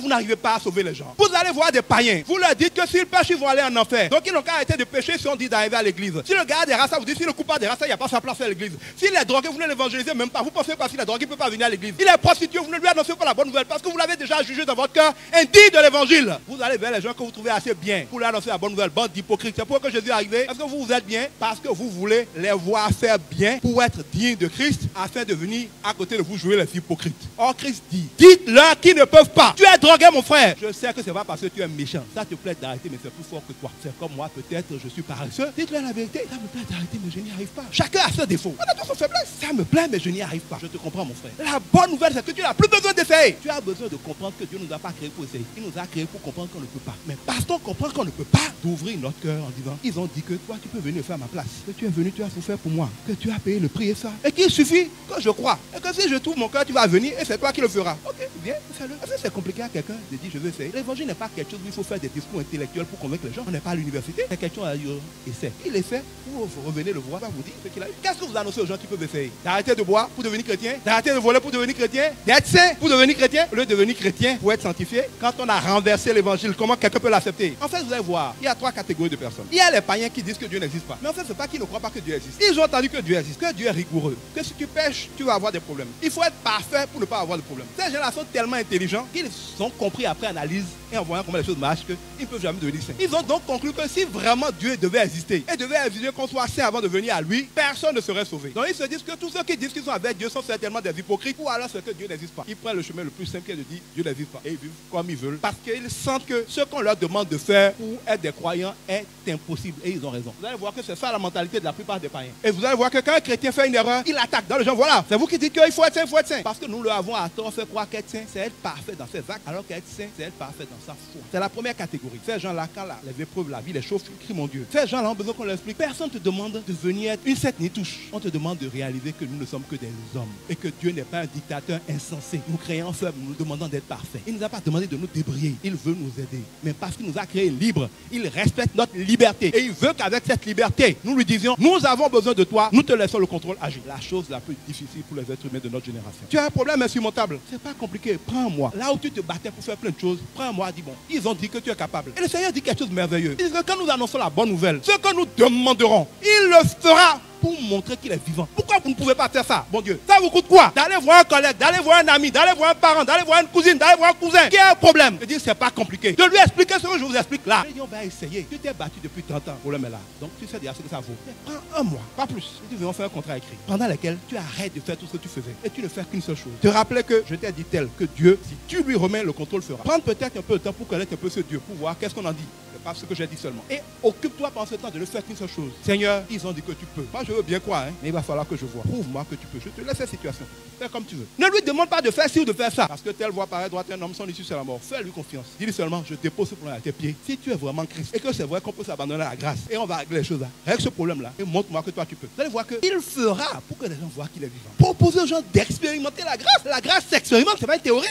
vous n'arrivez pas à sauver les gens. Vous allez voir des païens. Vous leur dites que s'ils pêchent, ils vont aller en enfer. Donc ils n'ont qu'à arrêter de pécher si on dit d'arriver à l'église. Si le gars a des races, vous dit si le couple a des races, il n'y a pas sa place à l'église. S'il est drogué, vous ne l'évangélisez même pas. Vous pensez pas s'il est drogué, il ne peut pas venir à l'église. Il est prostitué, vous ne lui annoncez pas la bonne nouvelle parce que vous l'avez déjà jugé dans votre cœur indigne de l'évangile. Vous allez vers les gens que vous trouvez assez bien pour leur annoncer la bonne nouvelle, bande d'hypocrites. C'est pourquoi Jésus est arrivé. Parce que vous êtes bien, parce que vous voulez les voir faire bien pour être dignes de Christ, afin de venir à côté de vous jouer les hypocrites. Or Christ dit, dites-leur qu'ils ne peuvent pas. Tu es drogué mon frère. Je sais que c'est pas parce que tu es méchant. Ça te plaît d'arrêter, mais c'est plus fort que toi. C'est comme moi, peut-être je suis paresseux. Dites-leur la vérité. Ça me plaît d'arrêter, mais je n'y arrive pas. Chacun a ses défauts. On a tous ses faiblesses. Ça me plaît, mais je n'y arrive pas. Je te comprends mon frère. La bonne nouvelle, c'est que tu n'as plus besoin d'essayer. Tu as besoin de comprendre que Dieu ne nous a pas créé pour essayer. Il nous a créé pour comprendre qu'on ne peut pas. Mais parce qu'on comprend qu'on ne peut pas, d'ouvrir notre cœur en disant, ils ont dit que toi tu peux venir faire ma place. Que tu es venu, tu as souffert pour moi. Que tu as payé le prix et ça. Et qu'il suffit que je crois. Et que si je trouve mon cœur, tu vas venir et c'est toi qui le feras. Ok, viens, fais-le. Est-ce que c'est compliqué à quelqu'un de dire je vais essayer? L'évangile n'est pas quelque chose où il faut faire des discours intellectuels pour convaincre les gens. On n'est pas à l'université. C'est quelque chose à dire, essaie. Il essaie, vous revenez le voir, il va vous dire ce qu'il a eu. Qu'est-ce que vous annoncez aux gens qui peuvent essayer? D'arrêter de boire pour devenir chrétien, d'arrêter de voler pour devenir chrétien, d'être saint pour devenir chrétien, au lieu de devenir chrétien pour être sanctifié. Quand on a renversé l'évangile, comment quelqu'un peut l'accepter? En fait, vous allez voir, il y a trois catégories de personnes. Il y a les païens qui disent que Dieu n'existe pas. Mais en fait, c'est pas qu'ils ne croient pas que Dieu existe. Ils ont entendu que Dieu existe, que Dieu est rigoureux, que si tu pêches, tu vas avoir des problèmes. Il faut être parfait pour ne pas avoir de problème. Ces gens-là sont tellement intelligents qu'ils ont compris après analyse et en voyant comment les choses marchent qu'ils ne peuvent jamais devenir saints. Ils ont donc conclu que si vraiment Dieu devait exister et devait exiger qu'on soit saint avant de venir à lui, personne ne serait sauvé. Donc ils se disent que tous ceux qui disent qu'ils sont avec Dieu sont certainement des hypocrites ou alors c'est que Dieu n'existe pas. Ils prennent le chemin le plus simple qui est de dire Dieu n'existe pas et ils vivent comme ils veulent parce qu'ils sentent que ce qu'on leur demande de faire pour être des croyants est impossible et ils ont raison. Vous allez voir que c'est ça la mentalité de la plupart des païens. Et vous allez voir que quand un chrétien fait une erreur, il attaque dans les gens. Voilà, c'est vous qui dites qu'il faut être saint, il faut être saint. Parce que nous leur avons à tort fait croire qu'être saint, c'est être parfait dans ses actes, alors qu'être saint, c'est être parfait dans sa foi. C'est la première catégorie. Ces gens-là, quand les épreuves, la vie les chauffe, ils crient mon Dieu. Ces gens-là ont besoin qu'on leur explique. Personne ne te demande de venir être une secte ni touche. On te demande de réaliser que nous ne sommes que des hommes et que Dieu n'est pas un dictateur insensé. Nous créons faibles, nous demandons d'être parfaits. Il ne nous a pas demandé de nous débrouiller. Il veut nous aider. Mais parce qu'il nous a créés libres, il respecte notre liberté. Et il veut qu'avec cette liberté, nous lui disions, nous avons besoin de toi, nous te laissons le contrôle agir. La chose la plus difficile pour les êtres humains de notre génération. Tu as un problème insurmontable. C'est pas compliqué. Prends-moi. Là où tu te battais pour faire plein de choses, prends-moi, dis bon. Ils ont dit que tu es capable. Et le Seigneur dit quelque chose de merveilleux. Il dit que quand nous annonçons la bonne nouvelle, ce que nous demanderons, il le fera pour montrer qu'il est vivant. Pourquoi vous ne pouvez pas faire ça, bon Dieu? Ça vous coûte quoi? D'aller voir un collègue, d'aller voir un ami, d'aller voir un parent, d'aller voir une cousine, d'aller voir un cousin qui a un problème. Je dis, c'est pas compliqué. De lui expliquer ce que je vous explique là. Je dis, on va essayer. Tu t'es battu depuis 30 ans. Le problème est là. Donc tu sais déjà ce que ça vaut. Mais prends un mois, pas plus. Je dis, venons faire un contrat écrit. Pendant lequel tu arrêtes de faire tout ce que tu faisais. Et tu ne fais qu'une seule chose. Te rappeler que je t'ai dit tel que Dieu, si tu lui remets, le contrôle fera. Prendre peut-être un peu de temps pour connaître un peu ce Dieu, pour voir qu'est-ce qu'on en dit. Pas ce que j'ai dit seulement. Et occupe-toi pendant ce temps de ne faire qu'une seule chose. Seigneur, ils ont dit que tu peux. Moi, je veux bien croire, hein, mais il va falloir que je vois. Prouve-moi que tu peux. Je te laisse cette situation. Fais comme tu veux. Ne lui demande pas de faire ci ou de faire ça. Parce que telle voie paraît droite, un homme, son issue c'est la mort. Fais-lui confiance. Dis-lui seulement, je dépose ce problème à tes pieds. Si tu es vraiment Christ et que c'est vrai qu'on peut s'abandonner à la grâce et on va régler les choses là, règle ce problème-là et montre-moi que toi tu peux. Vous allez voir qu'il fera pour que les gens voient qu'il est vivant. Proposer aux gens d'expérimenter la grâce. La grâce s'expérimente, c'est pas une théorie.